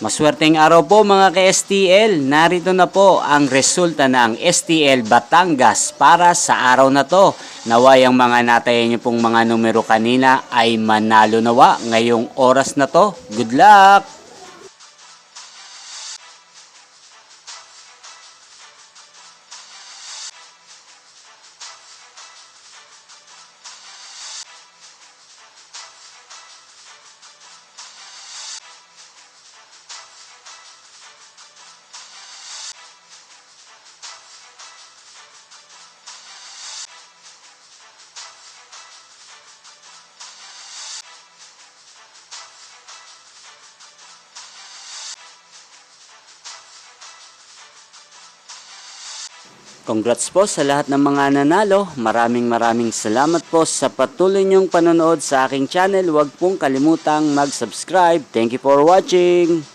Maswerteng araw po mga ka-STL. Narito na po ang resulta ng STL Batangas para sa araw na to. Naway ang mga natayan niyo pong mga numero kanina ay manalo nawa ngayong oras na to. Good luck! Congrats po sa lahat ng mga nanalo. Maraming salamat po sa patuloy niyong panonood sa aking channel. Huwag pong kalimutang mag-subscribe. Thank you for watching.